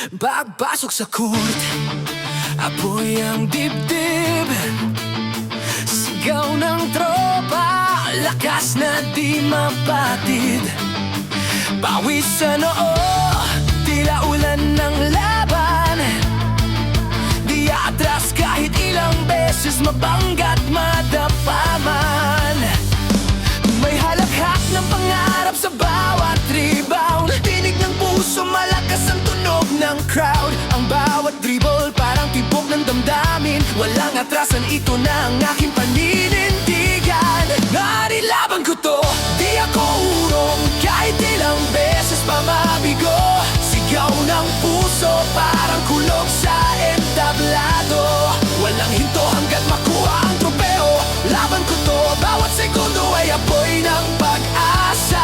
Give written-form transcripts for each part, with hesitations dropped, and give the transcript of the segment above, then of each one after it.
Pagpasok sa court, apoy ang dibdib. Sigaw ng tropa, lakas na di mapatid. Pawis sa noo, tila ulan ng laban. Di atras kahit ilang beses mabangga't madapaman. May halakhak ng pangarap sa bawat rebound. Tinig ng puso, malakas ang tunog ng crowd. Ang bawat dribble parang tibok ng damdamin. Walang atrasan, ito na ang aking paninindigan. Narilaban ko to, di ako urong. Kahit ilang beses pa mabigo. Sigaw ng puso, parang kulog sa entablado. Walang hinto hanggat makuha ang tropeo. Laban ko to, bawat segundo ay apoy ng pag-asa.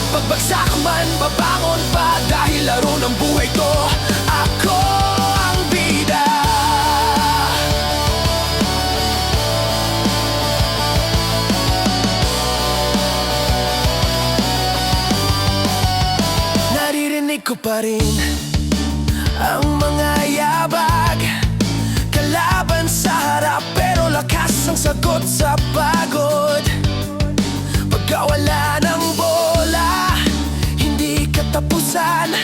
Pagbagsak man, babangon pa. Dahil laro ng buhay to, ako ang bida. Naririnig ko pa rin ang mga yabag. Kalaban sa harap pero lakas ang sagot sa pagod. Pagkawala ng bola, hindi katapusan.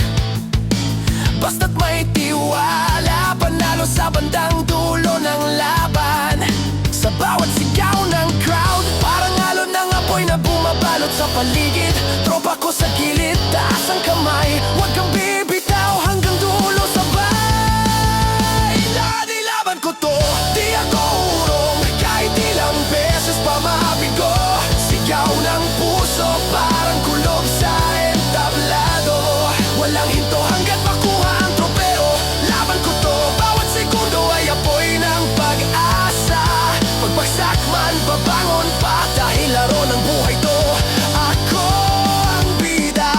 Basta't may tiwala, panalo sa bandang dulo ng laban. Sa bawat sigaw ng crowd, parang alon ng apoy na bumabalot sa paligid. Tropa ko sa gilid, taas ang kamay. Huwag kang bibitaw hanggang dulo sabay. Nadilaban ko to, di ako urong. Kahit ilang beses pa mabigo. Sigaw ng puso, parang kulog sa entablado. Walang hinto hanggat makuha ang tropeo. Laban ko to, bawat segundo ay apoy ng pag-asa. Pagbagsak man, babangon pa. Dahil laro ng buhay to, ako ang bida.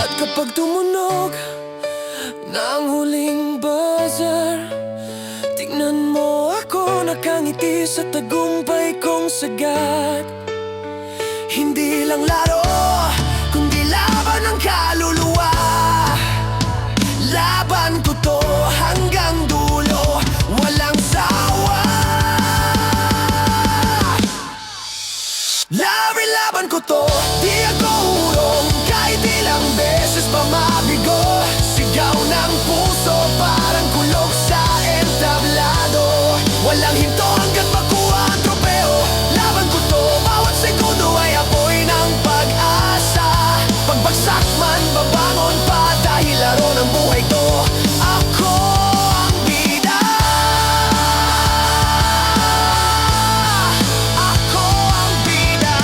At kapag tumunog ng huling buzzer, tingnan mo ako nakangiti sa tagumpay kong sagat. Hindi lang laro, kundi laban ng kaluluwa. Laban ko to hanggang dulo, walang sawa. Laban ko to, di ako urong. Kahit ilang beses pa mabigo. Sigaw ng puso, parang kulog sa entablado. Walang hinto hanggat makuha ang tropeo. Laban ko to, bawat segundo ay apoy ng pag-asa. Pagbagsak man, babangon pa. Dahil laro ng buhay to, ako ang bida. Ako ang bida.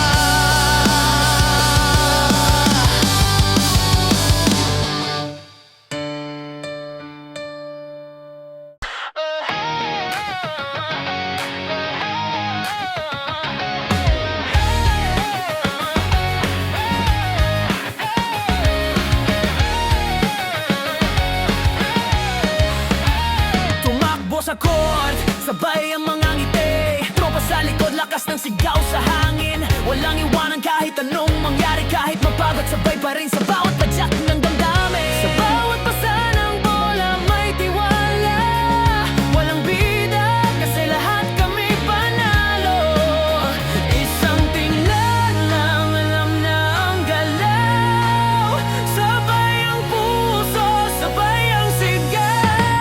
Tumakbo sa court, sabay ang mga ngiti. Tropa sa likod, lakas ng sigaw sa hangin. Walang iwanan kahit anong mangyari. Kahit mapagod, sabay pa rin sa bawat padyak ng damdamin. Sa bawat pasa ng bola may tiwala. Walang bida kasi lahat kami panalo. Isang tingnan lang, alam na ang galaw. Sabay ang puso, sabay ang sigaw.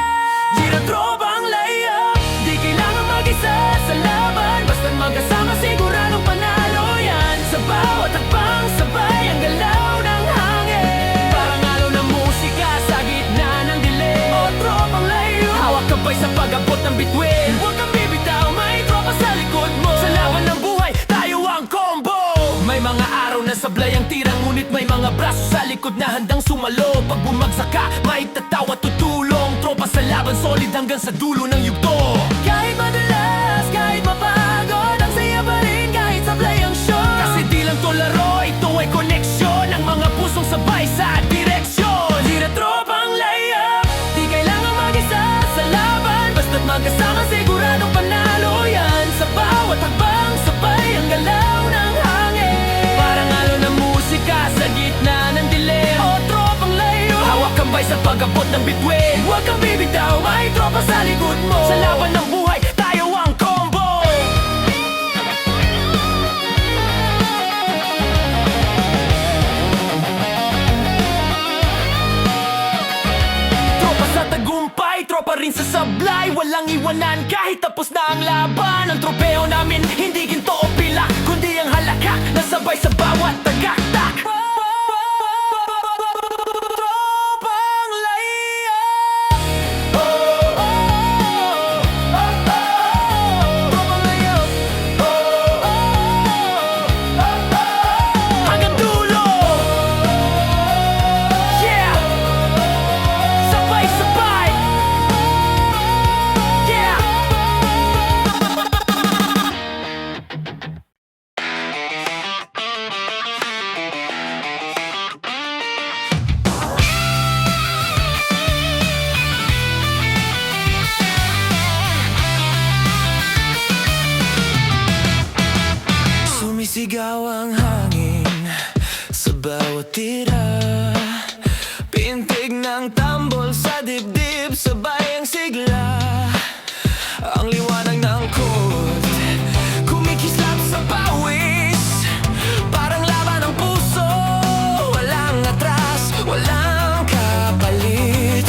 Gira tropang layup, di kailangan mag-isa sa laban. Basta magkasama siguradong panalo yan. Sa bawat hakbang, sabay ang galaw ng hangin. Parang alon ng musika sa gitna ng dilim. O tropang layup, hawak kabay sa pag-abot ng bituin. Huwag kang bibitaw, may tropa sa likod mo. Sa laban ng buhay, tayo ang combo. May mga araw na sablay ang tirang, ngunit may mga braso sa likod na handang sumalo. Pag bumagsak ka, may tatawa tutulong. Tropa sa laban, solid hanggang sa dulo ng yugto. Kahit madalas, kahit mapagod, ang saya pa rin kahit sablay ang show. Kasi di lang to laro, ito ay koneksyon. Ang mga pusong sabay sa direksyon. Tira tropang layup, di kailangan mag-isa sa laban. Basta't magkasama siguradong panalo yan. Sa mag-abot ng bituin. Huwag kang bibitaw, may tropa sa likod mo. Sa laban ng buhay, tayo ang combo. Tropa sa tagumpay, tropa rin sa sablay. Walang iwanan kahit tapos na ang laban. Ang tropeo namin, hindi ginto o pilak, kundi ang halakak na sabay sa bawat tagaktak. Tropang layak. Tropang layak. Hanggang dulo. Yeah. Sabay-sabay. Yeah. Sumisigaw ang hangin sa bawat tira. Pintig ng tambol sa dibdib, sabay ang sigla. Ang liwanag ng kot kumikislap sa pawis. Parang laban ng puso, walang atras, walang kapalit.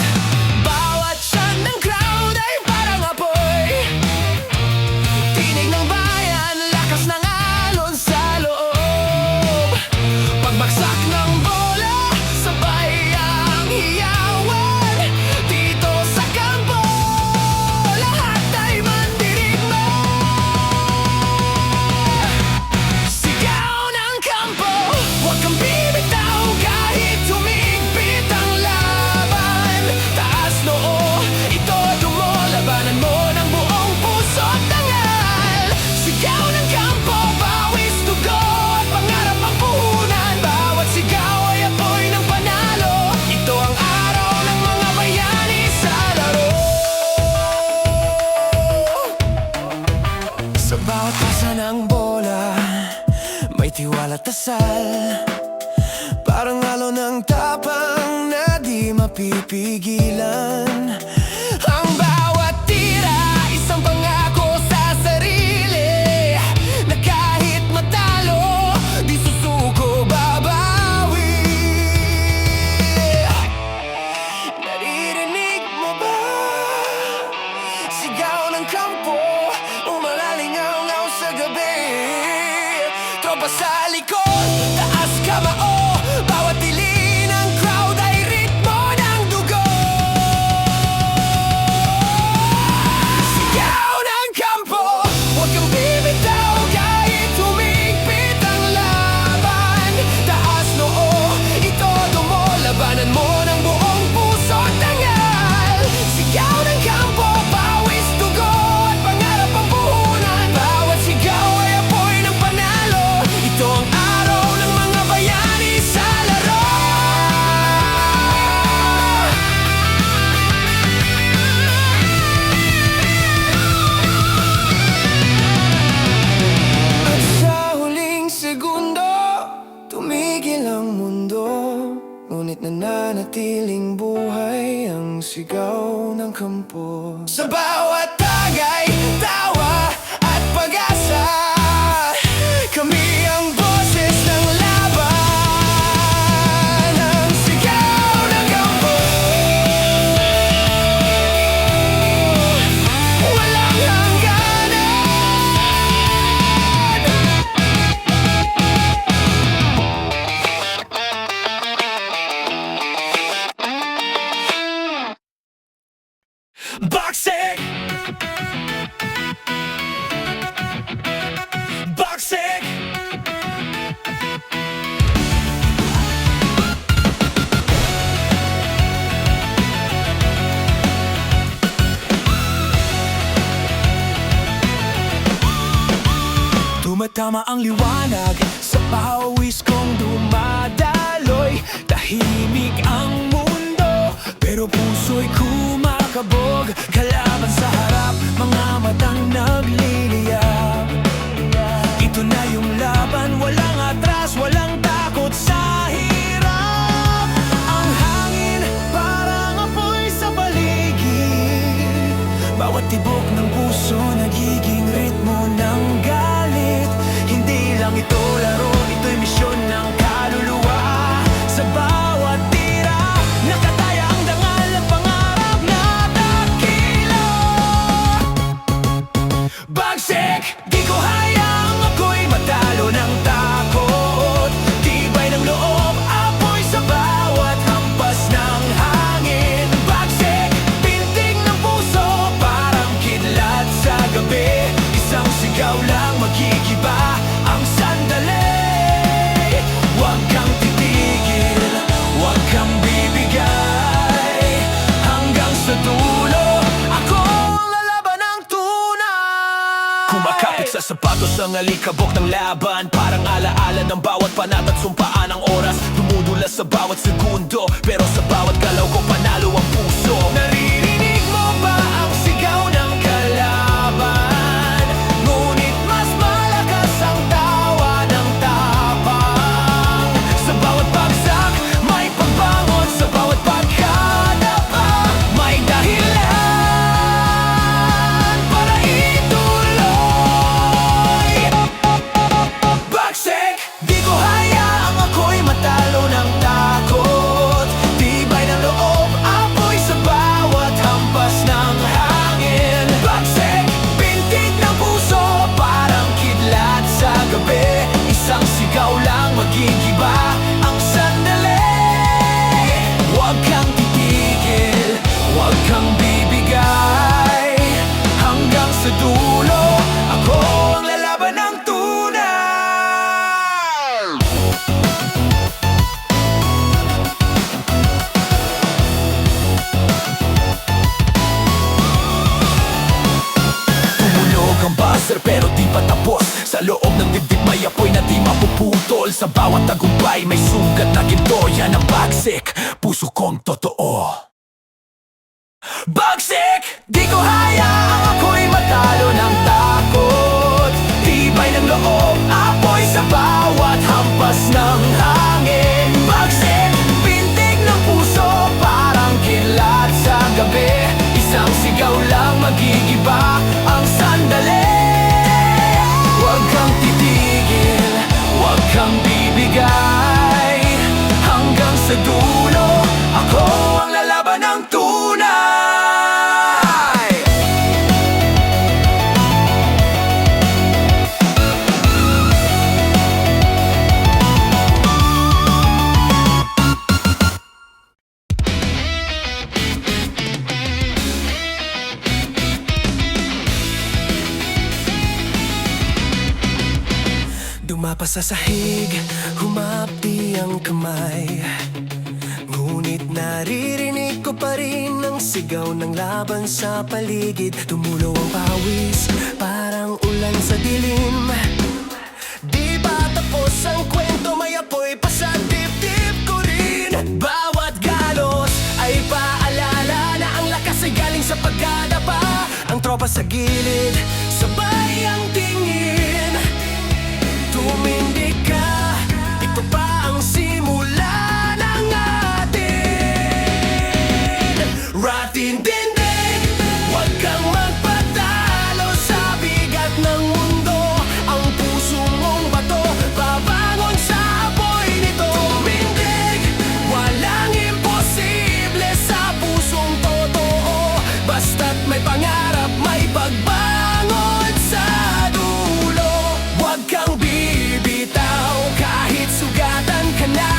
Bawat shot ng crowd ay parang apoy. Tinig ng bayan, lakas ng alon sa loob. Pagbagsak ng bola, sabay ang hiyawan. Dito sa kampo, lahat ay mandirigma. Sigaw ng kampo, huwag kang bibitaw kahit humigpit ang laban. Taas noo, itodo mo, labanan mo ng buong puso at dangal. Sigaw ng kampo, pawis, dugo at pangarap ang puhunan. Bawat sigaw ay apoy ng panalo. Ito ang araw ng mga bayani sa laro. Sa bawat pasa ng bola, may tiwala at dasal. Parang alon ng tapang na di mapipigilan. Ang bawat tira, isang pangako sa sarili, na kahit matalo, di susuko babawi. Naririnig mo ba? Sigaw ng kampo, umalalingaw-ngaw sa gabi. Tropa sa likod, taas kamao. Bawat tili ng crowd ay ritmo ng dugo. Sigaw ng kampo, huwag kang bibitaw kahit humigpit ang laban. Taas noo, itodo mo, labanan mo ng buong puso at dangal. Sigaw ng kampo, pawis, dugo at pangarap ang puhunan. Bawat sigaw ay apoy ng panalo. Ito ang araw ng mga bayani sa laro. At sa huling segundo, tumigil ang mundo. Ngunit nananatiling buhay ang sigaw ng kampo. Sa bawat tagay, tawa at pag-asa, kami ang boses ng laban. Ang sigaw ng kampo, walang hangganan. Boxing! Boxing! Tumatama ang liwanag sa pawis kong dumadaloy. Tahimik ang mundo, pero puso'y kumakabog. Kalaban sa harap, mga matang nagliliyab. Ito na yung laban, walang atras, walang takot sa hirap. Ang hangin parang Bagsik! Di ko hayang ako'y matalo ng takot. Tibay ng loob, apoy sa bawat hampas ng hangin. Bagsik! Pintig ng puso, parang kidlat sa gabi. Isang sigaw lang magigiba ang sandali. Huwag kang titigil, huwag kang bibigay. Hanggang sa dulo, ako ang lalaban ng tunay. Kumakapit sa sapatos ang alikabok ng laban. Parang alaala ng bawat panat at sumpaan ang oras. Dumudula sa bawat segundo, pero sa bawat galaw ko panalo ang puso. Naririnig mo ba ang sigaw ng kalaban? Ngunit mas malakas ang tawa ng tapang. Sa bawat bagsak, may pagbangon. Sa bawat pagkadapa, may dahilan para ituloy. Bagsik! Di ko hayaang ako'y matalo ng takot. Tibay ng loob, apoy sa bawat hampas ng hangin. Bagsik! Pintig ng puso, parang kidlat sa gabi. Isang sigaw lang magigiba ang sandali. Huwag kang titigil, huwag kang bibigay. Hanggang sa dulo, ako ang lalaban ng tunay. Tumulog ang buzzer pero di pa tapos. Sa loob ng dibdib may apoy na di mapuputol. Sa bawat tagumpay may sugat na ginto. Yan ang bagsik, puso kong totoo. Bagsik! Di ko hayaang ako'y matalo ng takot. Tibay ng loob, apoy sa bawat hampas ng hangin. Bagsik! Pintig ng puso, parang kilat sa gabi. Isang sigaw lang magigiba ang sandali. Huwag kang titigil, huwag kang bibigay. Hanggang sa dulo, ako ang lalaban ng tunay. Dumapa sa sahig, humapdi ang kamay. Ngunit naririnig ko pa rin ang sigaw ng laban sa paligid. Tumulo ang pawis, parang ulan sa dilim. Di ba tapos ang kwento, may apoy pa sa dibdib ko rin. Bawat galos ay paalala na ang lakas ay galing sa pagkadapa. Ang tropa sa gilid, sabay ang tingin. Tumindig ka, ito pa ang simula ng atin. Rating dindig, huwag kang magpatalo sa bigat ng mundo. Ang puso mong bato, babangon sa apoy nito. Tumindig, walang imposible sa pusong totoo. Basta't may pangarap, may pagbangon sa dulo. Huwag kang bibitaw kahit sugatan ka na.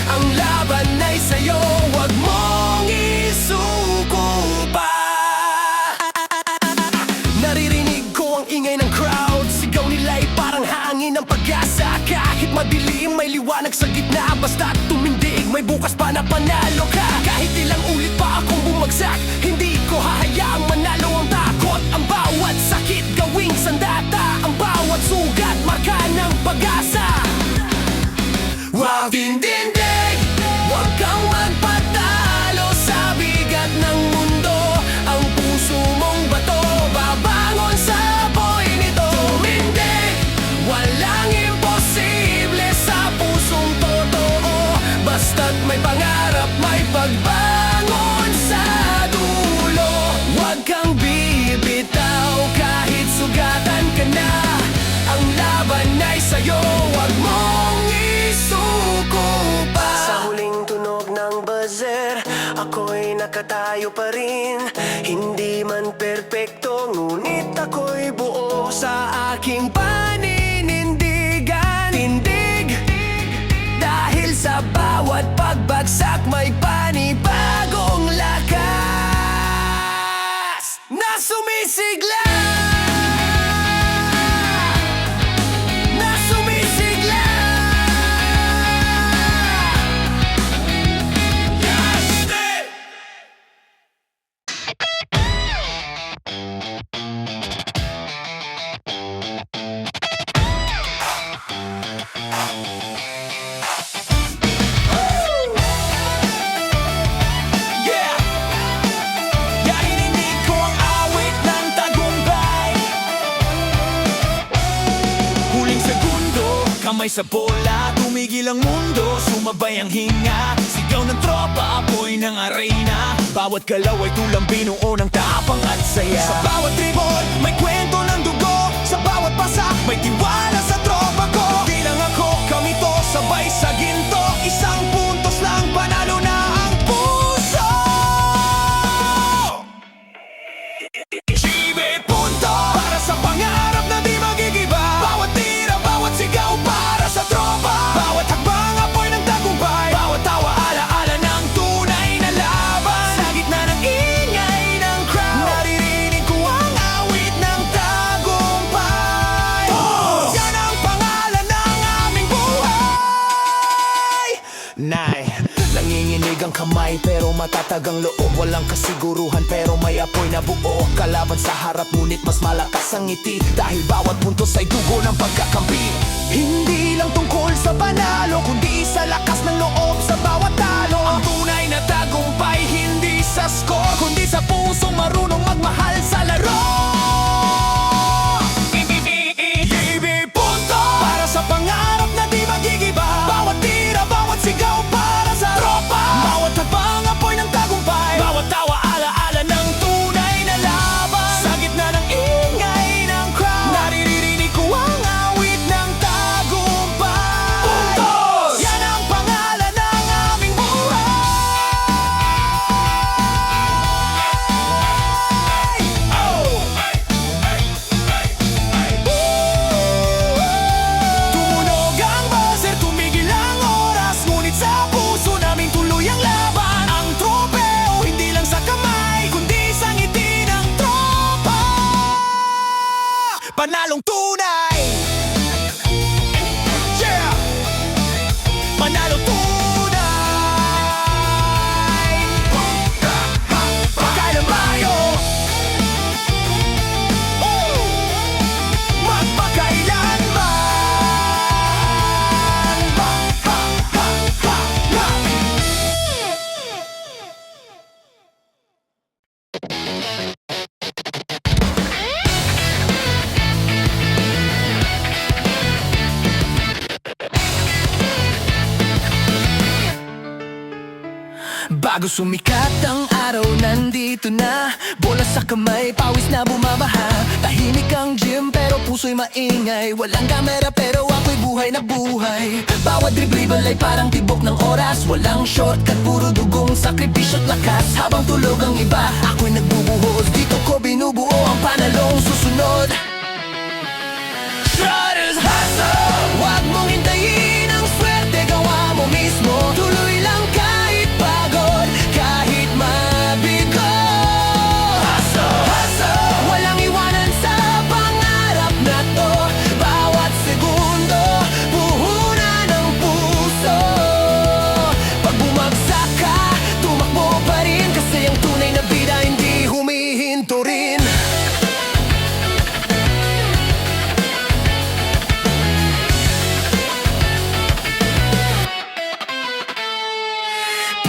Ang laban ay sa'yo, huwag mong isuko pa. Naririnig ko ang ingay ng crowd. Sigaw nila'y parang hangin ng pag-asa. Kahit madilim, may liwanag sa gitna. Basta't tumindig, may bukas pa na panalo ka. Kahit ilang ulit pa akong bumagsak, hindi ko hahayaang manalo ang takot. Ang bawat sakit gawing sandata, ang bawat sugat marka ng pag-asa. Huwag dindig, huwag kang magpatalo sa bigat ng mundo. Ang puso mong bato, babangon sa apoy nito. Tumindig, walang imposible sa pusong totoo. Basta't may pangarap, may pagbangon sa dulo. Huwag kang bibitaw kahit sugatan ka sa aking paninindigan. Tindig, dahil sa bawat pagbagsak may panibagong lakas na sumisigla. Na sumisigla. Kamay sa bola, tumigil ang mundo, sumabay ang hinga. Sigaw ng tropa, apoy ng arena. Bawat galaw ay tulang binuo ng tapang at saya. Sa bawat tribol, may kwento ng dugo. Sa bawat pasak, may tiwala sa tropa ko. Di lang ako, kami to, sabay sa ginto. Isang puntos lang, panalo na ang puso. Chibe punto, para sa pangarap na di magigiba. Bawat tira, bawat sigaw para sa tropa. Bawat hakbang, apoy ng tagumpay. Bawat tawa, alaala ng tunay na laban. Sa gitna ng ingay ng crowd, naririnig ko ang awit ng tagumpay. Yan ang pangalan ng aming buhay. Nay, nanginginig ang kamay pero matatag ang loob. Walang kasiguruhan pero may apoy na buo. Kalaban sa harap ngunit mas malakas ang ngiti. Dahil bawat puntos ay dugo ng pagkakampi. Hindi lang tungkol sa panalo, kundi sa lakas ng loob sa bawat talo. Ang tunay na tagumpay hindi sa score, kundi sa pusong marunong magmahal sa laro. Ibi punto, para sa pangarap na di magigiba. Bawat tira, bawat sigaw para sa tropa. Bawat habang apoy ng tagumpay. Bawat tawa, alaala ng tunay na laban. Sa gitna ng ingay ng crowd, naririnig ko ang awit ng tagumpay. Puntos! Yan ang pangalan ng aming buhay. Oh! Tumunog ang buzzer, tumigil ang oras. Ngunit sa puso namin tuloy ang laban. Ang tropeo hindi lang sa kamay, kundi sa ngiti ng tropa. Panalong tunay. Yeah! Panalong tunay. Kailan tayo magpakailanman. Bago sumikat ang araw, nandito na. Bola sa kamay, pawis na bumabaha. Tahimik ang gym pero puso'y maingay. Walang kamera pero ako'y buhay na buhay. Bawat dribble ay parang tibok ng oras. Walang shortcut, puro dugong sakripisyo't lakas. Habang tulog ang iba, ako'y nagbubuhos. Dito ko binubuo ang panalong susunod. Strutter's hustle, wag mong hintayin ang swerte, gawa mo mismo. Tuloy lang kahit pagod, kahit mabigo. Hustle, hustle, walang iwanan sa pangarap na to. Bawat segundo, puhunan ng puso. Pag bumagsak ka, tumakbo pa rin. Kasi ang tunay na bida hindi humihinto rin.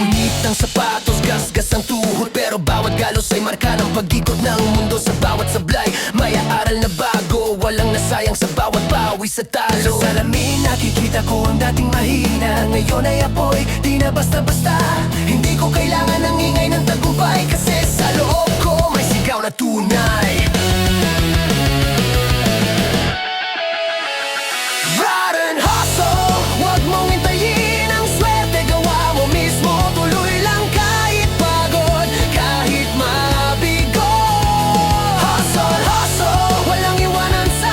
Punit ang sapatos, gasgas ang tuhod. Pero bawat galos ay marka ng pag-ikot ng mundo. Sa bawat sablay, may aaral na bago. Walang nasayang sa bawat pawis sa talo. Sa salamin nakikita ko ang dating mahina. Ngayon ay apoy, di na basta-basta. Hindi ko kailangan ng ingay ng tagumpay. Kasi sa loob ko may sigaw na tunay. Ride and hustle, wag mong hintayin ang swerte, gawa mo mismo. Tuloy lang kahit pagod, kahit mabigo. Hustle, hustle, walang iwanan sa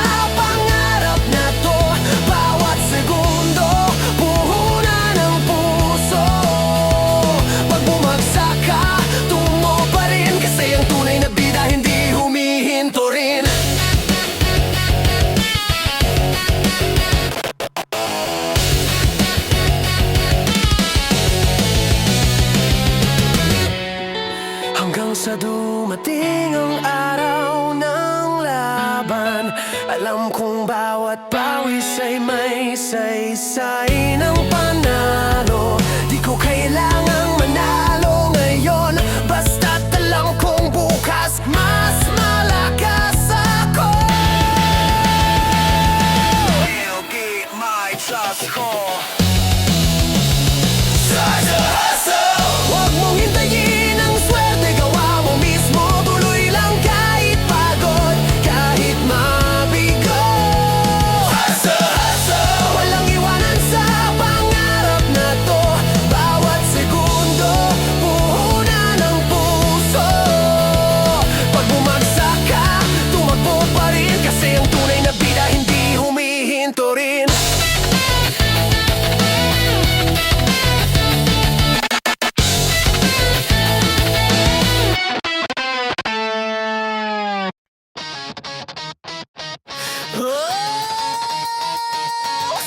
Ang bawat pawis ay may saysay ng panalo. Di ko kailangang manalo ngayon, basta't alam kong bukas mas malakas ako. You'll get my trust ko. Start to hustle. Huwag mong hintayin ang swerte, gawa mo mismo. Tuloy lang kahit pagod, kahit mabigo. Hustle, hustle. Walang iwanan sa pangarap na to. Bawat segundo, puhunan ng puso. Pag bumagsak ka, tumakbo pa rin. Kasi ang tunay na bida hindi humihinto rin.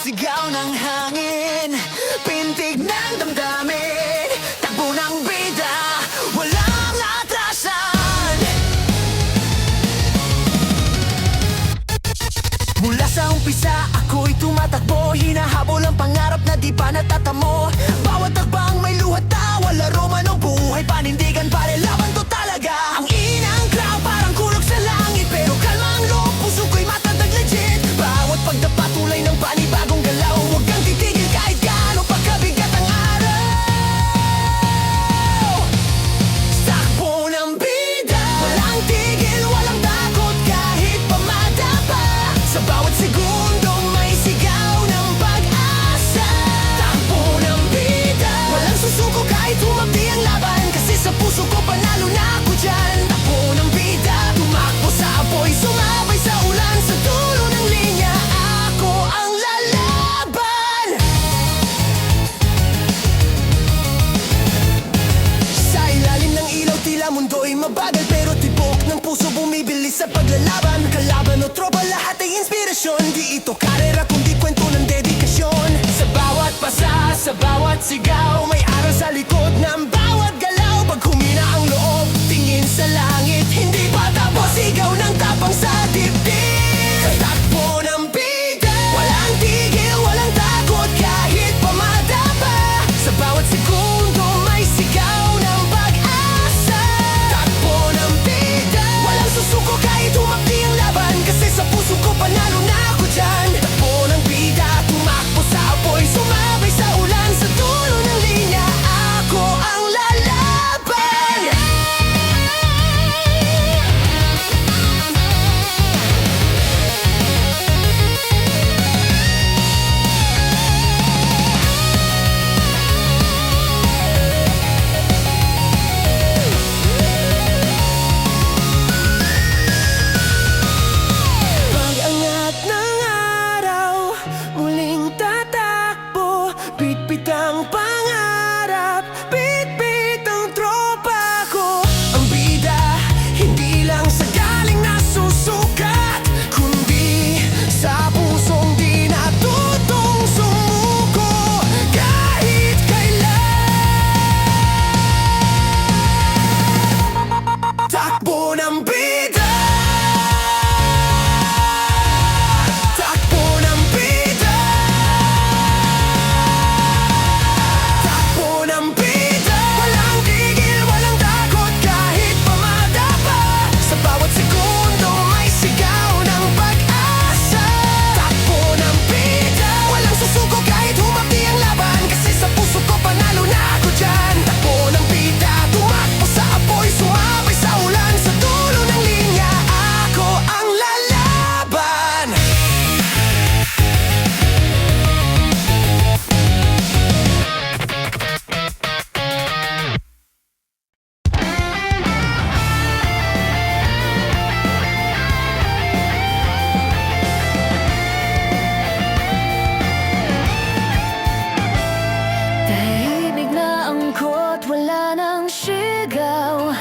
Sigaw ng hangin, pintig ng damdamin, takbo ng bida, walang atrasan. Mula sa umpisa, ako'y tumatakbo, hinahabol ang pangarap na di pa natatamo. Bawat tagbang may luhat na, laro man o buhay, panindigan pare, laban to talaga. Ang inang crowd parang kulog sa langit, pero kalma ang loob, puso ko'y matatag legit. Bawat pagdapa tulay ng panibagong galaw, huwag kang titigil kahit gaano pagkabigat ang araw. Takbo ng bida, walang tigil, walang takot kahit pamadapa. Sa bawat segundo may sigaw ng pag-asa. Takbo ng bida, walang susuko kahit humabdi ang laban. Kasi sa puso ko panalo na ako dyan. Takbo ng bida, tumakbo sa apoy, sumabay sa ulan. Sa dulo ng linya, ako ang lalaban. Sa ilalim ng ilaw, tila mundo'y mabagal, pero tibok ng puso bumibilis sa paglalaban. Kalaban o tropa, lahat ay inspirasyon. Di ito karera, kundi kwento ng dedikasyon. Sa bawat pasa, sa bawat sigaw, may aral sa likod ng bawat galaw. Pag humina ang loob, tingin sa langit, hindi pa tapos. Sigaw ng tapang sa dibdib. Takbo ng bida, walang tigil, walang takot kahit pamadapa. Sa bawat segundo may sigaw ng pag-asa. Takbo ng bida, walang susuko kahit humabdi ang laban. Kasi sa puso ko panalo na ako dyan. Takbo ng bida, tumakbo sa apoy, sumabay sa ulan. Sa dulo ng linya, ako ang lalaban. Pag-angat ng araw, muling tatakbo. Bitbit ang pangarap, bitbit ang tropa ko. Ang bida, hindi lang sa galing na susukat, kundi sa pusong di natutong sumuko. Kahit kailan, takbo ng bida. Takbo ng bida. Takbo ng bida. Walang tigil, walang takot kahit pamadapa. Sa bawat segundo may sigaw ng pag-asa. Takbo ng bida, walang susuko kahit humabdi ang laban. Kasi sa puso ko panalo na ako dyan. Takbo ng bida, tumakbo sa apoy, sumabay sa ulan. Sa dulo ng linya, ako ang lalaban. Tahimik na ang kot, wala nang sigaw.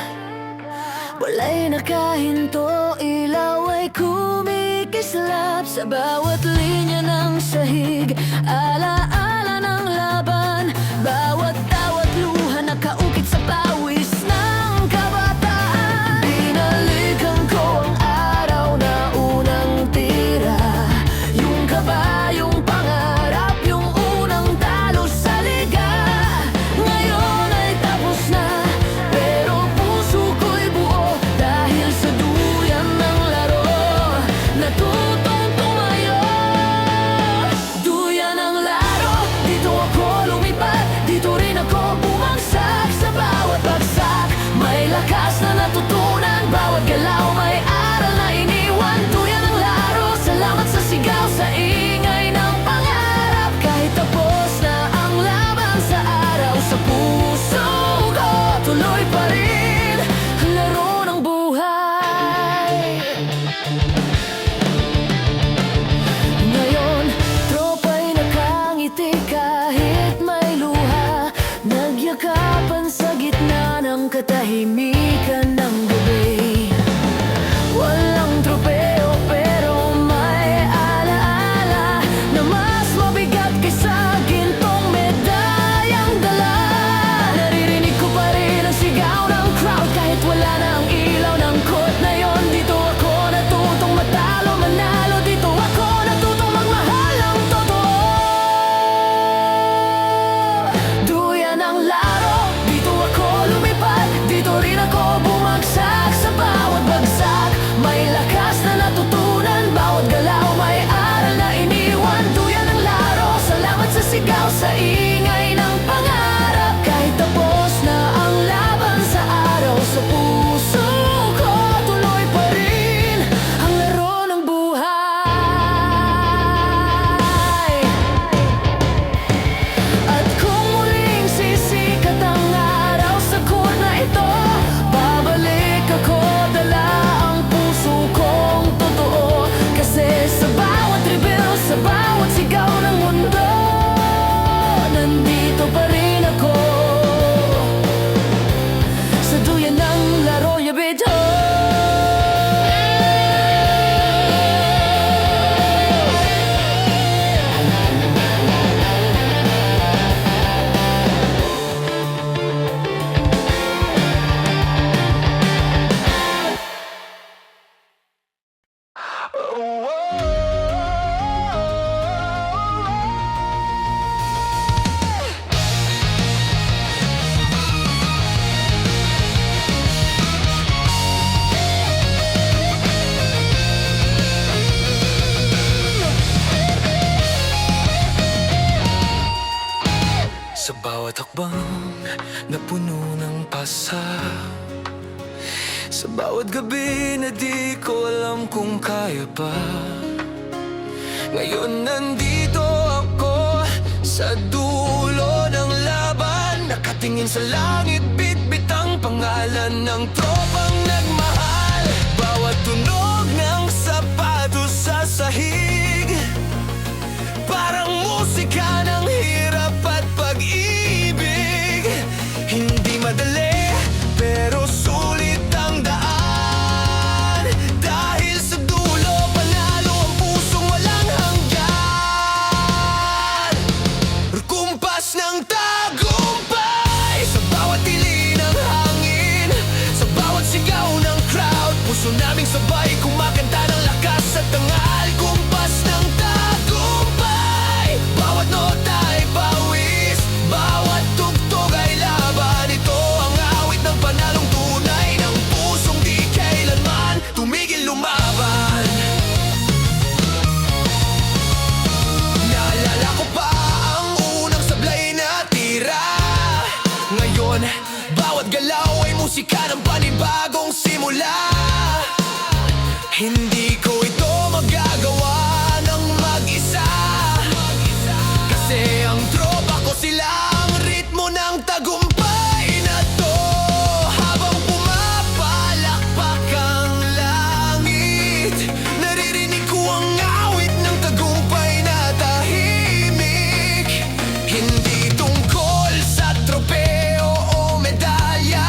Wala'y nakahinto, ilaw ay kumikislap. Sa bawat linya ng sahig, alaala ng laban. Bawat tawat luha nakaukit sa pawis ng kabataan. Binalikan ko ang araw na unang tira. Bawat hakbang na puno ng pasa, sa bawat gabi na di ko alam kung kaya pa. Ngayon nandito ako sa dulo ng laban, nakatingin sa langit, bitbit ang pangalan ng tropang nagmahal. Bawat tunog ng sapatos sa sahig, parang musika ng hirap at pag-ibig. Hindi madali, pero sulit ang daan. Dahil sa dulo, panalo ang pusong walang hanggan. Kumpas ng tagumpay sa bawat tili ng hangin, sa bawat sigaw ng crowd, puso naming sabay kumakanta ng lakas at dangal. Kumpas ng tagumpay, bawat nota ay pawis, bawat tugtog ay laban. Ito ang awit ng panalong tunay, ng pusong di kailanman tumigil lumaban. Naalala ko pa ang unang sablay na tira. Ngayon, bawat galaw ay musika ng panibagong simula. Hindi ko ito magagawa ng mag-isa, kasi ang tropa ko sila ang ritmo ng tagumpay na to. Habang pumapalakpak ang langit, naririnig ko ang awit ng tagumpay na tahimik. Hindi tungkol sa tropeo o medalya,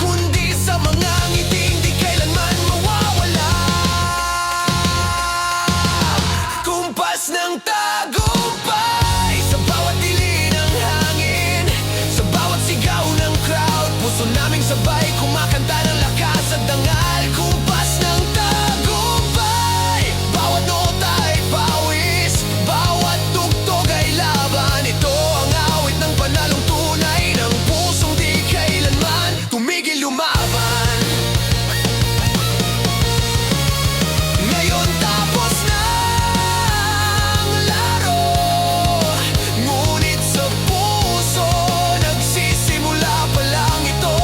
kundi sa mga ngiting di kailanman mawawala. Kumpas ng tagumpay sa bawat dili ng hangin, sa bawat sigaw ng crowd, puso naming sabay kumakanta ng lakas at dangal. Kumpas ng tagumpay, bawat nota ay pawis, bawat tugtog ay laban. Ito ang awit ng panalong tunay, ng pusong di kailanman tumigil lumaban. Ngayon tapos na ang laro, ngunit sa puso nagsisimula pa lang ito.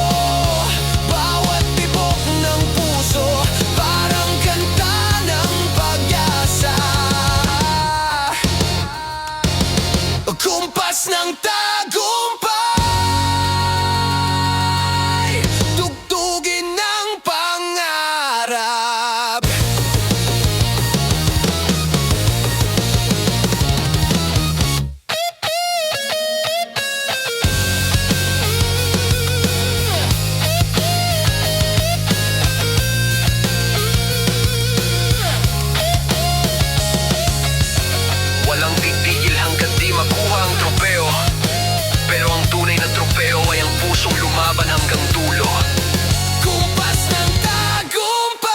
Bawat tibok ng puso parang kanta ng pag-asa. Kumpas ng tagumpay, tugtugin ng pangarap. Walang titigil hanggang di makuha ang tropeo, pero ang tunay na tropeo ay ang pusong lumaban hanggang dulo. Kumpas ng tagumpay.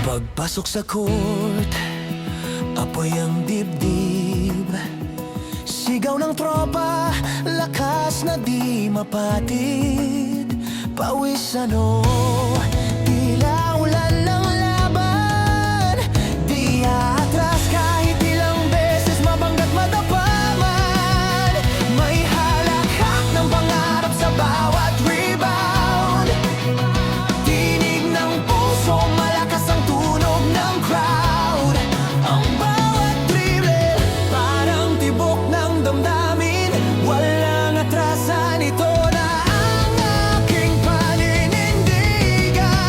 Pagpasok sa court, apoy ang dibdib, sigaw ng tropa, lakas na di mapatid. Pawis tila ulan ng laban, di atras kahit ilang beses mabanggat madapaman. May halakhak ng pangarap sa bawat rebound, tinig ng puso, malakas ang tunog ng crowd. Ang bawat dribble, parang tibok ng damdamin, walang atrasan, ito na ang aking paninindigan.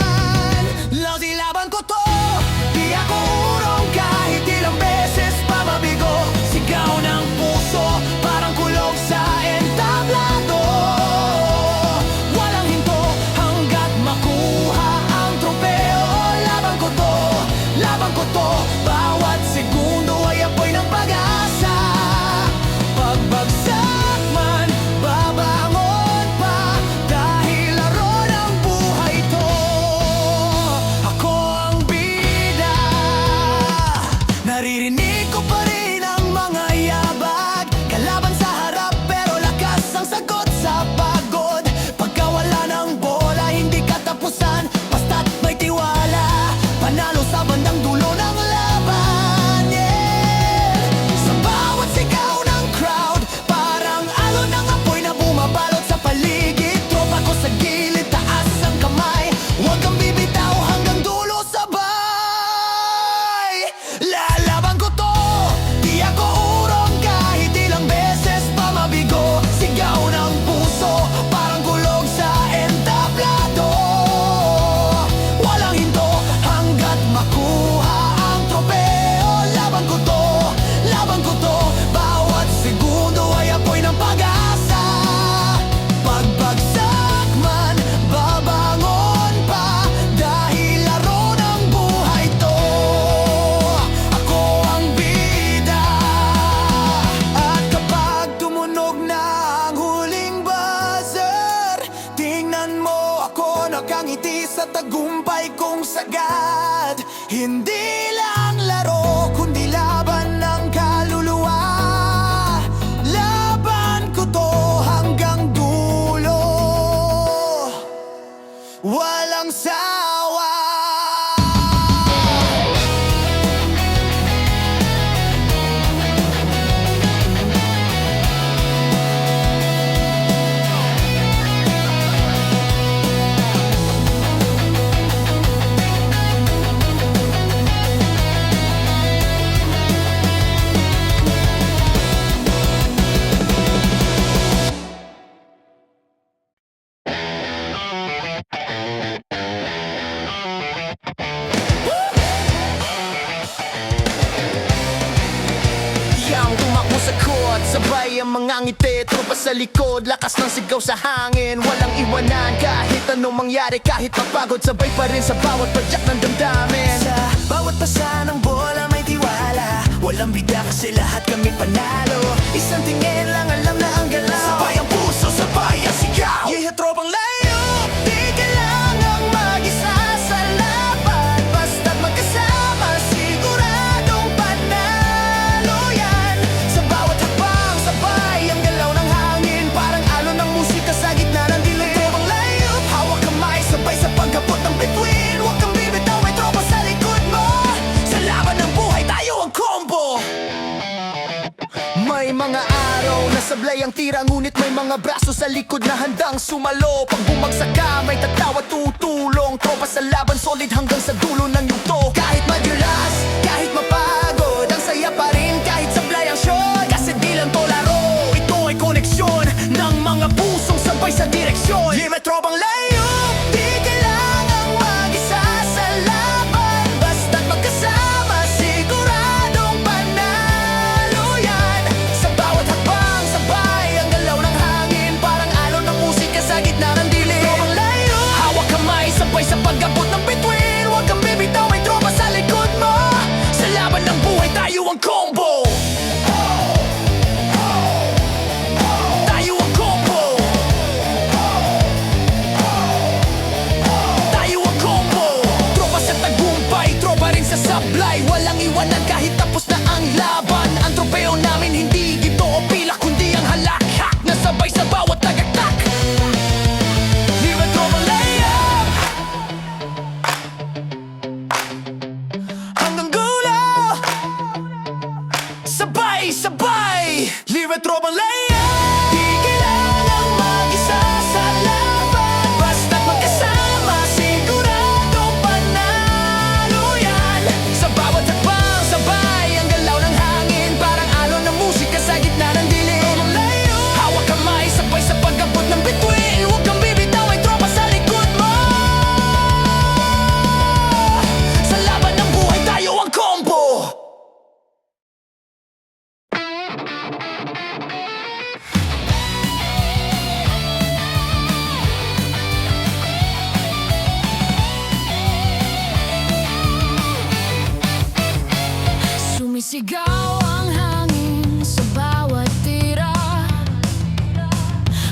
Hindi lang laro, kundi laban ng kaluluwa. Laban ko to hanggang dulo, walang sawa. Yang tumakbo sa court, sabay ang mga ngiti, tropa sa likod, lakas ng sigaw sa hangin. Walang iwanan kahit anong mangyari, kahit mapagod, sabay pa rin sa bawat padyak ng damdamin. Sa bawat pasa ng bola may tiwala, walang bida kasi lahat kami panalo. Isang tingin lang alam na ang galaw, sabay ang puso, sabay ang sigaw. Yeah, tropang layo, di kailangang mag-isa sa laban. Basta't magkasama, siguradong panalo yan. Sa bawat hakbang, sabay ang galaw ng hangin, parang alon ng musika sa gitna ng dilim. Tropang layo, hawak kamay, sabay sa pagkapot ng bituin. Huwag kang bibitaw, may tropa sa likod mo. Sa laban ng buhay, tayo ang combo. May mga araw na sablay ang tira, ngunit may mga braso sa likod na handang sumalo. Pag bumagsak ka, may tatawa, tutulong. Tropa sa laban, solid hanggang sa dulo ng yugto. Kahit madulas, kahit mapagod, ang saya pa rin kahit sablay ang shot. Kasi di lang to laro, ito ay koneksyon ng mga pusong sabay sa direksyon. Yeah, may tropang layo, di kailangang mag-isa sa laban. Basta't magkasama, siguradong panalo yan. Sa bawat hakbang, sabay ang galaw ng hangin, parang alon ng musika sa gitna ng dilim. Tropang layo, hawak kamay, sabay sa pag-abot ng bituin. Huwag kang bibitaw, may tropa sa likod mo. Sa laban ng buhay, tayo ang combo. Tayo ang combo. Tayo ang combo. Tropa sa tagumpay, tropa rin sa sablay. Walang iwanan kahit tapos na ang laban. Ang tropeo namin hindi gito o pila, kundi ang halakhak na sabay sa bawat tagaktak. Libre tropang layup hanggang gulo, sabay, sabay. Libre tropang layup, di kailangang mag-isa sa laban. Basta't magkasama, siguradong panalo yan. Sa bawat hakbang, sabay ang galaw ng hangin, parang alon ng musika sa gitna ng dilim. Hawak kamay, sabay sa pag-abot ng bituin. Huwag kang bibitaw, may tropa sa likod mo. Sa laban ng buhay, tayo ang combo. Sumisigaw ang hangin sa bawat tira,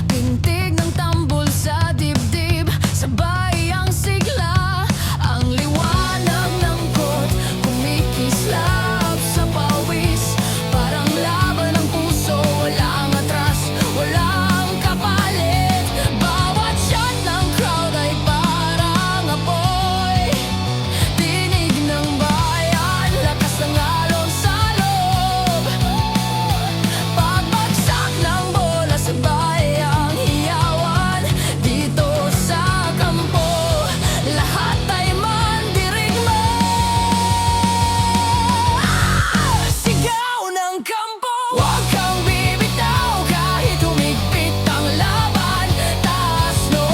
pintig ng tambol sa dibdib, sabay ang sigla. Ang liwanag ng kot kumikislap sa pawis, parang laban ng puso, walang atras, walang kapalit. Bawat shot ng crowd ay parang apoy, tinig ng bayan, lakas ng alon sa loob. Pagbagsak ng bola, sabay ang hiyawan dito sa kampo. Lahat ay mandirigma, sigaw ng kampo. Huwag kang bibitaw kahit humigpit ang laban. Taas no,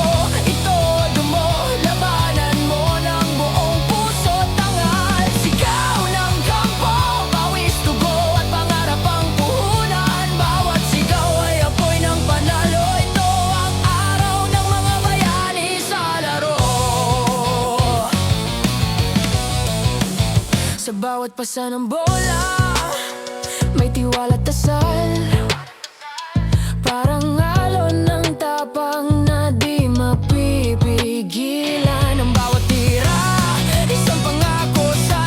ito dumo, labanan mo ng buong puso't tangal. Sigaw ng kampo, pawis, dugo at pangarap ang puhunan. Bawat sigaw ay apoy ng panalo. Ito ang araw ng mga bayani sa laro. Sa bawat pasa ng bola, may tiwala at dasal, parang alon ng tapang na di mapipigilan. Ang bawat tira, isang pangako sa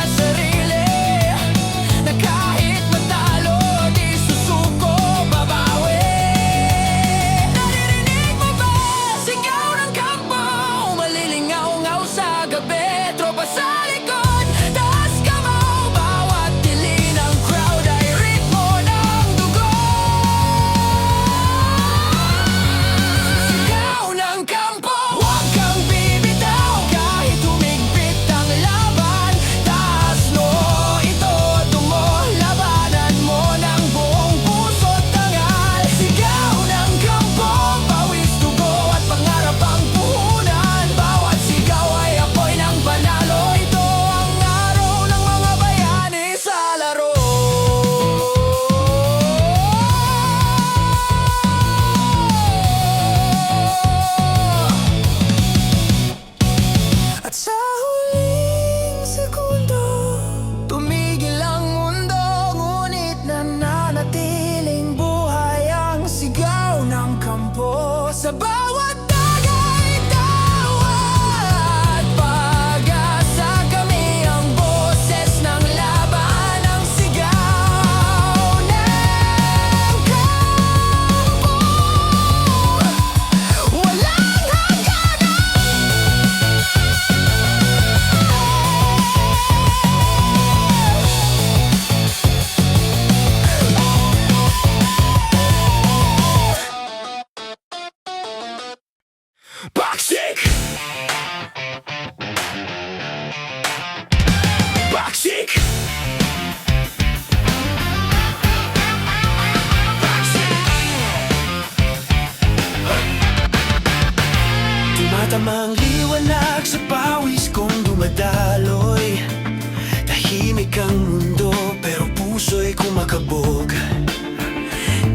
makabog.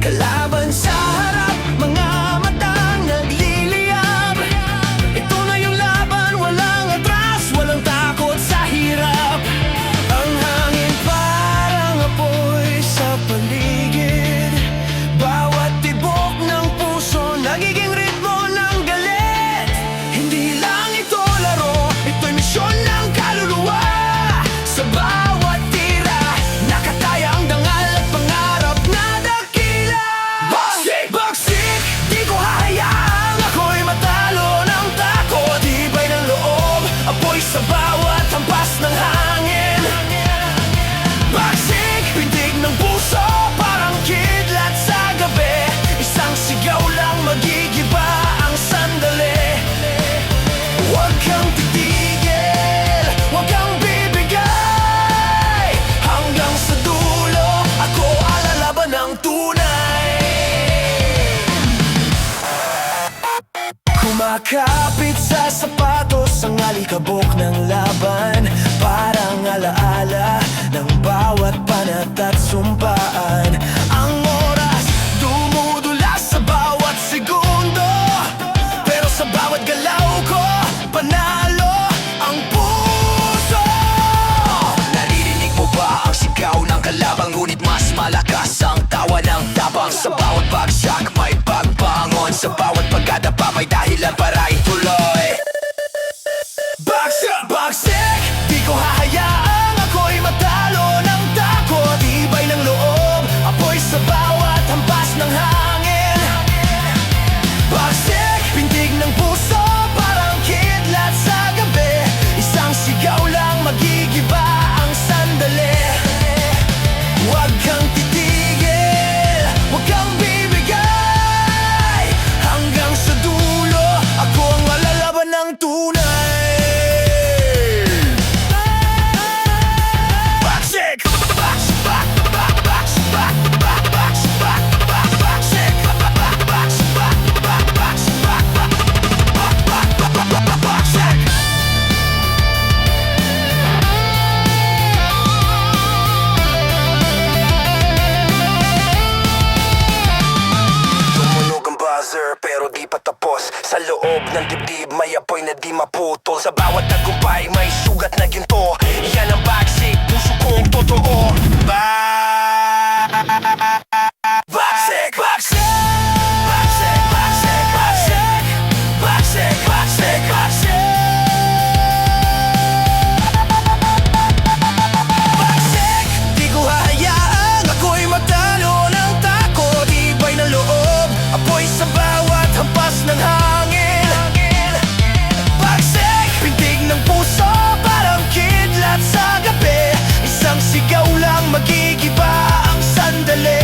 Kalaban sa harap, mga matang nagliliyab. Ito na yung laban, walang atras, walang takot sa hirap. Ang hangin parang apoy sa paligid. Bawat tibok ng puso, nagiging ritmo ng galit. Hindi lang ito laro, ito'y misyon ng kaluluwa. Sa bawat tira, nakataya ang dangal at pangarap na dakila. Bagsik! Bagsik! Di ko hahayaang ako'y matalo ng takot. Tibay ng loob, apoy sa bawat hampas ng hangin. Bagsik! Pintig ng puso, parang kidlat sa gabi. Isang sigaw lang magigiba ang sandali. Huwag kang titigil, huwag kang bibigay. Hanggang sa dulo, ako ang lalaban ng tunay. Kumakapit sa sapatos ang alikabok ng laban. Parang alaala ng bawat panat at sumpaan. Ang oras dumudula sa bawat segundo, pero sa bawat galaw ko, panalo ang puso. Naririnig mo ba ang sigaw ng kalabang? Ngunit mas malakas ang tawa ng tabang. Sa bawat bagsak may pagbangon, sa bawat pagkadapa may dahilan para ituloy. Bagsik! Bagsik! Di ko hahayaang ako'y matalo ng takot. Tibay ng loob, apoy sa bawat hampas ng hangin. Bagsik! Pintig ng puso, parang kidlat sa gabi. Isang sigaw lang magigiba ang sandali. Huwag kang titigil, huwag kang bibigay. Hanggang sa dulo, ako ang malalaban ng tunay. Bagsik! Bagsik! Bagsik! Bagsik! Bagsik! Bagsik! Tumunog ang buzzer pero di pa tapos. Sa loob ng dibdib may apoy na di maputol. Sa bawat tagumpay may sugat na ginto. Yan ang bagsik, puso kong totoo. Bagsik! Bagsik! Bagsik! Bagsik! Bagsik! Bagsik! Bagsik! Bagsik! Bagsik! Di ko hahayaang ako'y matalo ng takot. Tibay ng loob, apoy sa bawat hampas ng hangin. Bagsik! Pintig ng puso, parang kidlat sa gabi. Isang sigaw lang magigiba ang sandali.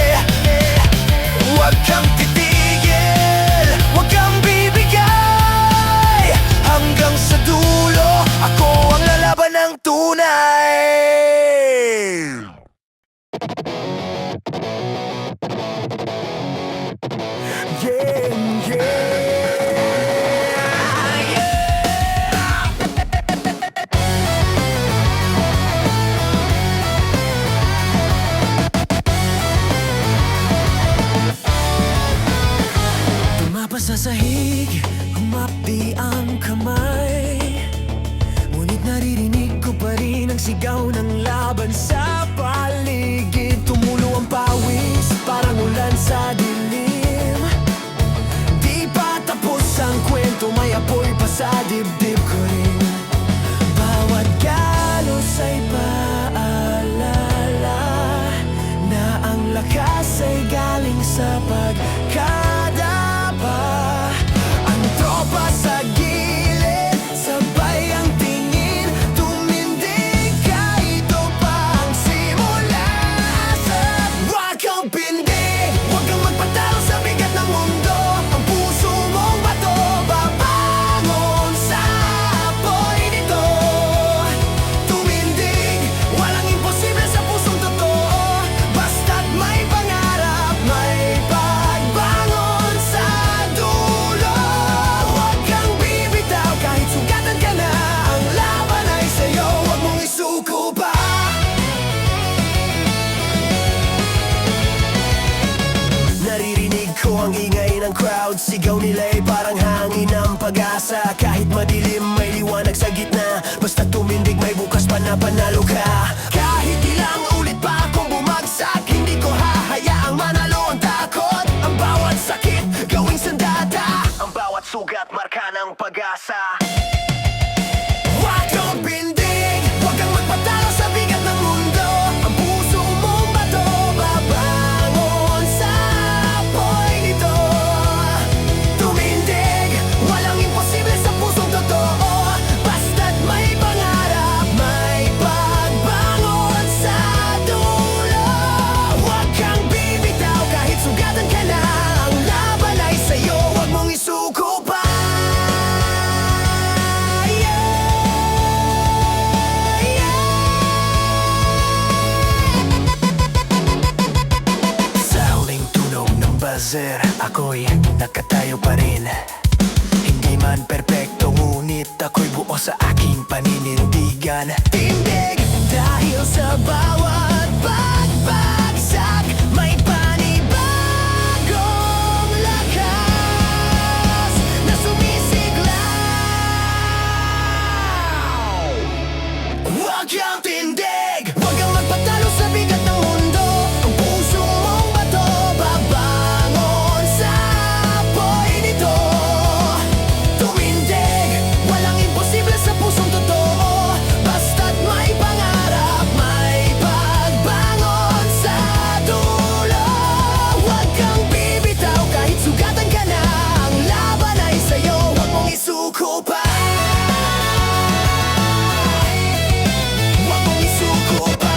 Huwag kang titigil, huwag kang bibigay. Hanggang sa dulo, ako ang lalaban ng tunay. Yeah, yeah. Tumapa sa sahig, humapdi ang kamay. Ngunit naririnig ko pa rin ang sigaw ng laban sa paligid. Tumulo ang pawis, parang ulan sa dilim. Di pa tapos ang kwento, may apoy pa sa dibdib ko rin. Bawat galos ay paalala na ang lakas ay galing sa pagkadapa. Ang tropa sa gilid, sabay ang tingin, tumindig ka, ito pa ang simula. Huwag kang pindig, huwag kang magpatalo sa bigat ng mundo. Ang puso mong bato, babangon sa apoy nito. nakatayo pa rin. Hindi man perpekto, ngunit ako'y buo sa aking paninindigan. Tindig dahil sa bawat pagbagsak, may panibagong lakas na sumisiglaw. Huwag kang tindig, huwag kang magpatalo sa bigat ng mundo. Ang puso mong bato, babangon sa apoy nito. Tumindig, walang imposible sa pusong totoo. Basta't may pangarap, may pagbangon sa dulo. Huwag kang bibitaw kahit sugatan ka na. Ang laban ay sa'yo, huwag mong isuko pa. Huwag mong isuko pa.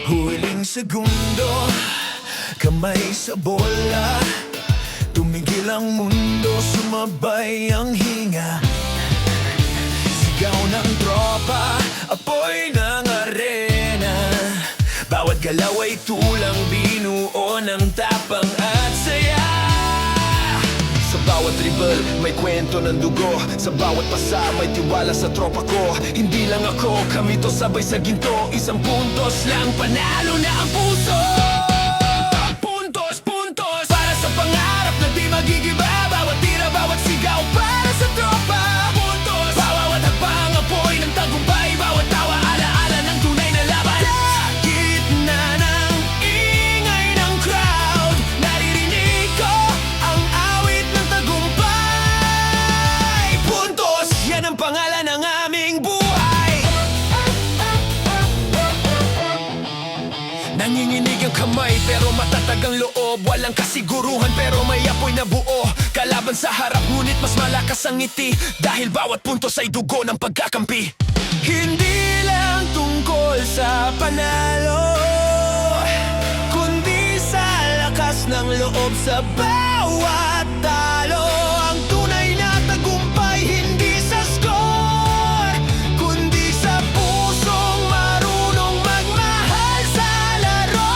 Huling segundo, kamay sa bola. Tumigil ang mundo, sumabay ang hinga. Sigaw ng tropa, apoy ng arena. Bawat galaw ay tulang binuo ng tapang at saya. Sa bawat dribble, may kwento ng dugo. Sa bawat pasa, may tiwala sa tropa ko. Hindi lang ako, kami to sabay sa ginto. Isang puntos lang, panalo na ang puso. Puntos, puntos, para sa pangarap na di magigiba. Bawat tira, bawat sigaw, para sa tropa. Puntos, bawat hakbang, apoy ng tagumpay. Bawat tawa, alaala ng tunay na laban. Sa gitna ng ingay ng crowd, naririnig ko ang awit ng tagumpay. Puntos, yan ang pangalan ng aming buhay. Nanginginig ang kamay pero matatag ang loob. Walang kasiguruhan pero may apoy na buo. Kalaban sa harap ngunit mas malakas ang ngiti. Dahil bawat puntos ay dugo ng pagkakampi. Hindi lang tungkol sa panalo, kundi sa lakas ng loob sa bawat talo. Ang tunay na tagumpay hindi sa score, kundi sa pusong marunong magmahal sa laro.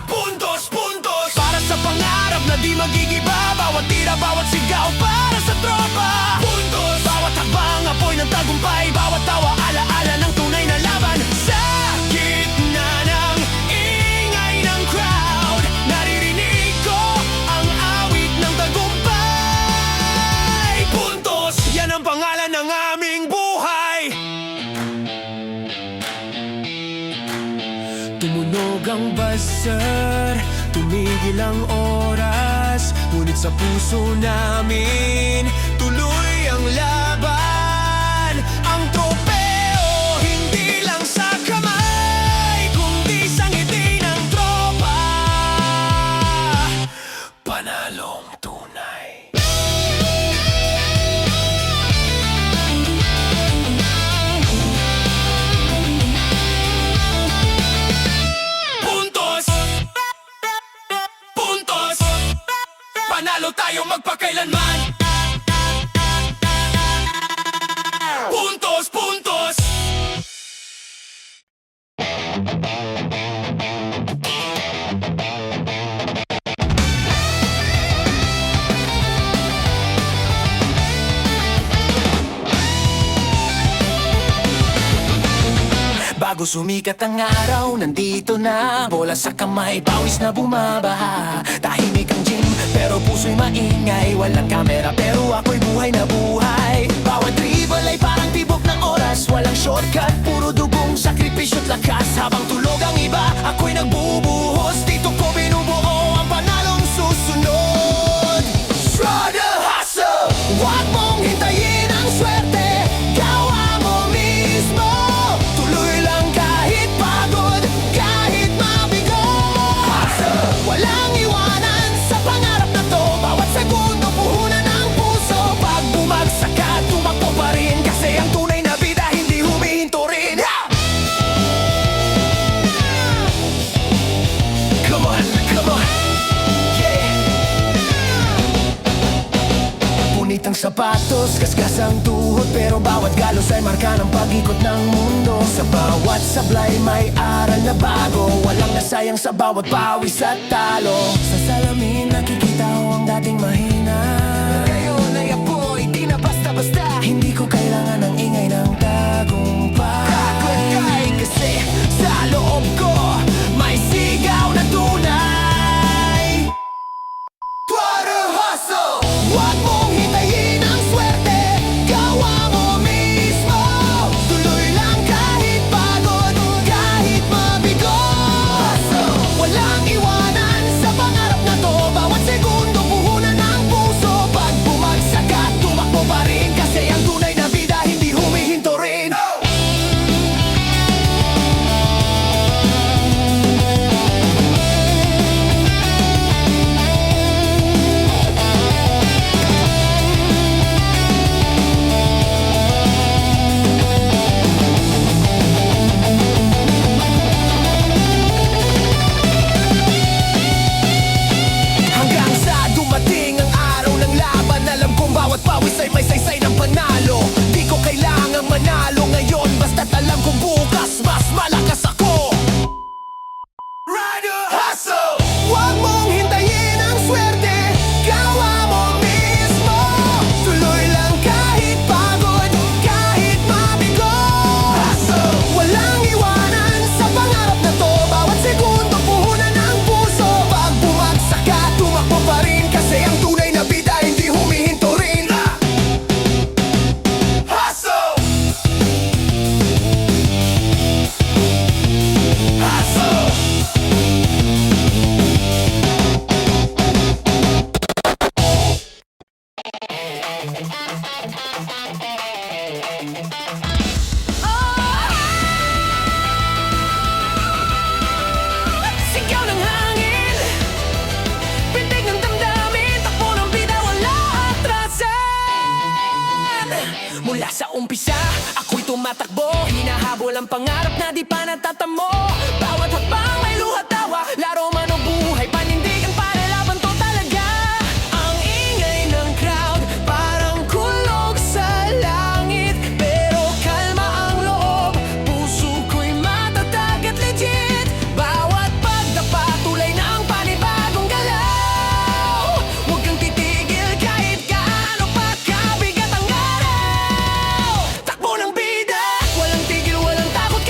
Puntos, puntos, para sa pangarap na di magigiba. Bawat tira, bawat sigaw, para sa tropa. Puntos, bawat hakbang, apoy ng tagumpay. Bawat tawa, alaala ng tunay na laban. Sa gitna ng ingay ng crowd, naririnig ko ang awit ng tagumpay. Puntos, yan ang pangalan ng aming buhay. Tumunog ang buzzer, tumigil ang oras. Ngunit sa puso namin, tuloy ang laban. Ang tropeo, hindi lang sa kamay, kundi sa ngiti ng tropa. Panalong tunay. Puntos, puntos, panalo tayo magpakailanman. Puntos, puntos. Bago sumikat ang araw, nandito na. Bola sa kamay, pawis na bumabaha. Tahimik ang gym, pero puso'y maingay. Walang kamera, pero ako'y buhay na buhay. Bawat dribble ay parang tibok ng oras. Walang shortcut, puro dugong sakripisyo't lakas. Habang tulog ang iba, ako'y nagbubuhos. Dito ko binubuo ang panalong susunod. Struggle, hustle, huwag mong hintayin ang swerte. Gawa mo mismo. Tuloy lang kahit pagod, kahit mabigo. Hustle, walang iwanan sa pangarap na to. Bawat segundo puhunan ng puso. Pag bumagsak ka, tumakbo pa rin. Kasi ang tunay na bida hindi sapatos, kaskas ang tuhod, pero bawat galos ay marka ng pag-ikot ng mundo. Sa bawat sablay may aral na bago, walang nasayang sa bawat pawis at talo. Sa salamin nakikita ko ang dating mahina, ngayon ay apoy, di na basta-basta. Hindi ko kailangan ng ingay ng tagumpay, kasi sa loob ko may sigaw na tunay. Try to hustle! Huwag mong hintayin ang swerte, gawa mo mismo. Tuloy lang kahit pagod, kahit mabigo. Walang iwanan sa pangarap na to, bawat segundo puhunan ng puso. Pag bumagsak ka, tumakbo pa rin, kasi ang tunay na bida hindi humihinto rin. Hanggang sa dumating ang araw ng laban, alam kong bawat pawis ay may saysay ng panalo. Di ko kailangang manalo ngayon, basta't alam kong bukas mas malakas ako. Ride or hustle! Huwag mong hintayin ang swerte, gawa mo mismo. Tuloy lang kahit pagod, kahit mabigo. Walang iwanan sa pangarap na to, bawat segundo puhunan ng puso. Pag bumagsak ka, tumakbo pa rin, kasi ang tunay na bida hindi humihinto rin. Hustle! Hustle! Sigaw ng hangin, pintig ng damdamin, takbo ng bida, wala atrasan. Mula sa umpisa, ako'y tumatakbo, hinahabol ang pangarap na di pa natatamo. Bawat hakbang may luha tawa, laro man o buhay, panindigan para laban to talaga. Ang ingay ng crowd, parang kulog sa langit, pero kalma ang loob, puso ko'y matatag at legit. Bawat pagdapa, tulay na ang panibagong galaw. Huwag kang titigil kahit gaano pa kabigat ang araw. Takbo ng bida, walang tigil, walang takot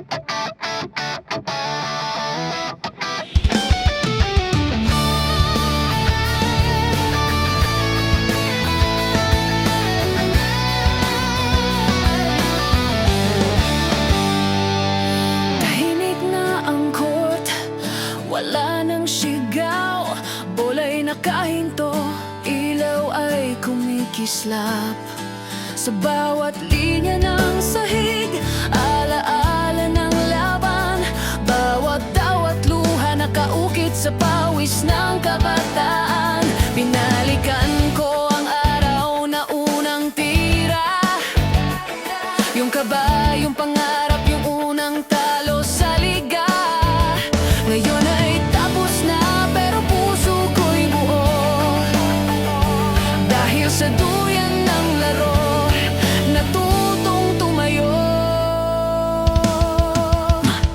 Tahimik na ang court, wala nang sigaw. Bola'y nakahinto, ilaw ay kumikislap. Sa bawat linya ng sahig, alaala ng laban. Bawat dawat luha nakaukit sa pawis ng kabataan. Binalikan ko ang araw na unang tira, yung kaba, yung pangarap, yung unang talo sa liga. Ngayon ay tapos na, pero puso ko'y buo. Dahil sa duyan ng laro, natutong tumayo.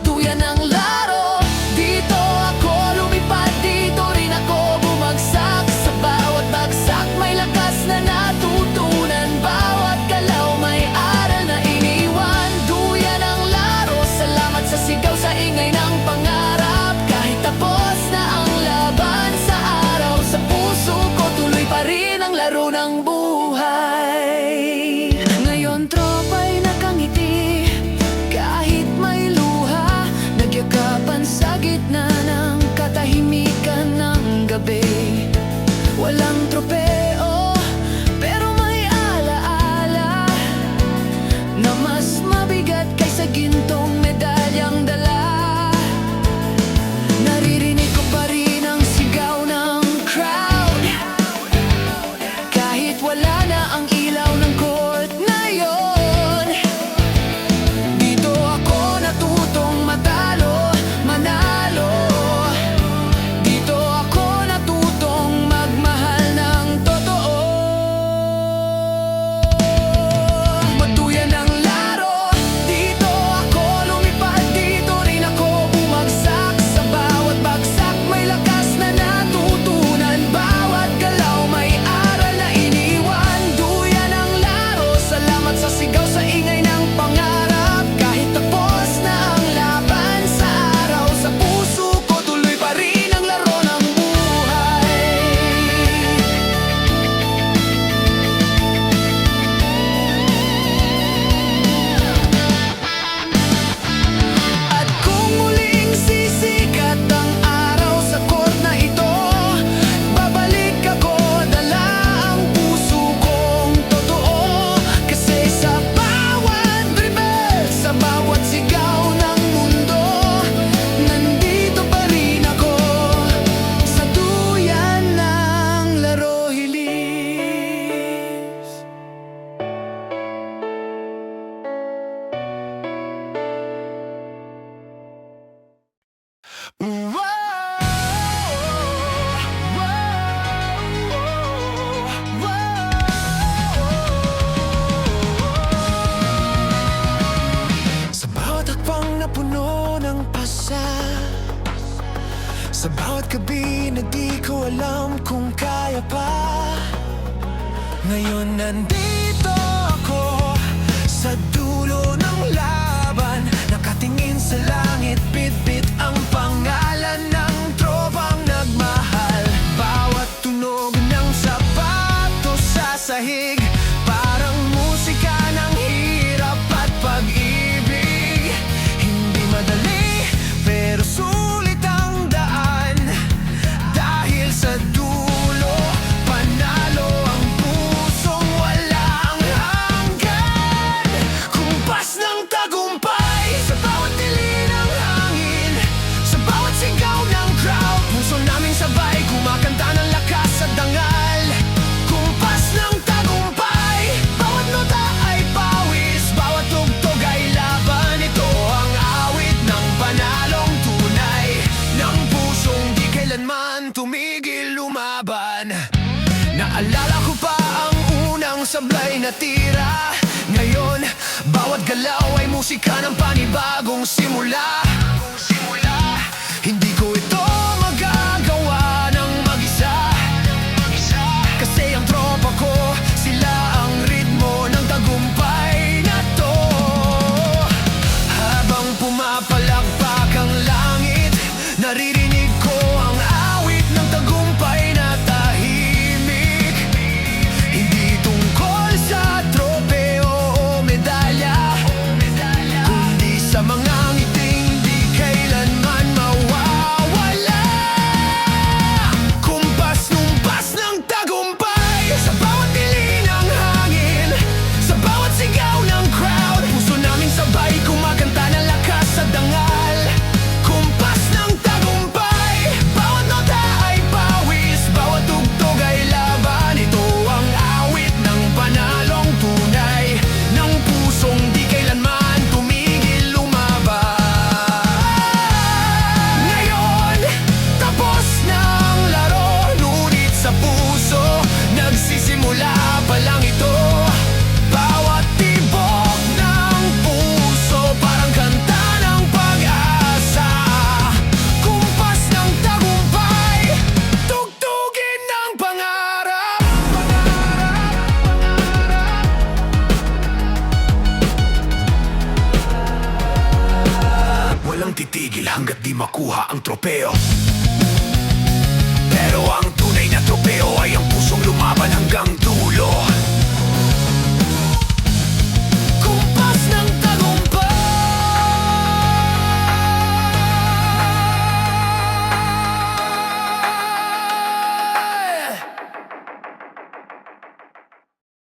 Duyan ng laro, dito ako lumipad, dito rin ako bumagsak. Sa bawat bagsak may lakas na natutunan. Bawat galaw may aral na iniwan. Duyan ng laro, salamat sa sigaw, sa ingay ng pangarap. Kahit tapos na ang laban sa araw, sa puso ko tuloy pa rin ang laro ng buhay. Ngayon tropa'y nakangiti, kahit may luha. Nagyakapan sa gitna ng katahimikan ng gabi. Walang tropeo, pero may alaala na mas mabigat kaysa gintong medalyang dala. Naririnig ko pa rin ang sigaw ng crowd, kahit wala na ang ilaw ng court ngayon. Dito ako natutong matalo, manalo. Dito ako natutong magmahal ng totoo. Matuyan ang laro, dito ako lumipad, dito rin ako bumagsak. Sa bawat bagsak may lakas na natutunan. Bawat galaw may aral na iniwan. Duyan ang laro, salamat sa sigaw, sa ingay ng pangarap. Kahit tapos na ang laban sa araw, sa puso ko tuloy pa rin ang laro ng buhay. At kung muling sisikat ang araw sa court na ito, babalik ako, dala ang puso kong totoo. Kasi sa bawat dribble, sa bawat sigaw ng mundo, nandito pa rin ako, sa duyan ng laro hilis. Sa bawat hakbang na puno ng pasa, sa bawat gabi na di ko alam kung kaya pa, ngayon nandito ako sa dulo ng laban. Nakatingin sa langit, bit-bit ang pangalan ng tropang nagmahal. Bawat tunog ng sapatos sa sahig, parang musika ng hirap at pag-ibig. Hindi madali, pero sulit ang daan. Dahil sa dulo, panalo ang pusong walang hanggan. Kumpas ng tagumpay sa bawat dilim ng hangin, sa bawat sigaw ng crowd, puso naming sabay kumakanta ng lakas at dangal. Kumpas ng tagumpay, bawat nota ay pawis, bawat tugtog ay laban. Ito ang awit ng panalong tunay, ng pusong di kailanman tumigil lumaban. Naalala ko pa ang unang sablay na tira. Ngayon, bawat galaw ay musika ng panibagong simula. Hindi ko ito magagawa ng mag-isa, kasi ang tropa ko, sila ang ritmo ng tagumpay na to. Habang hanggat di makuha ang tropeo. Pero ang tunay na tropeo ay ang pusong lumaban hanggang dulo.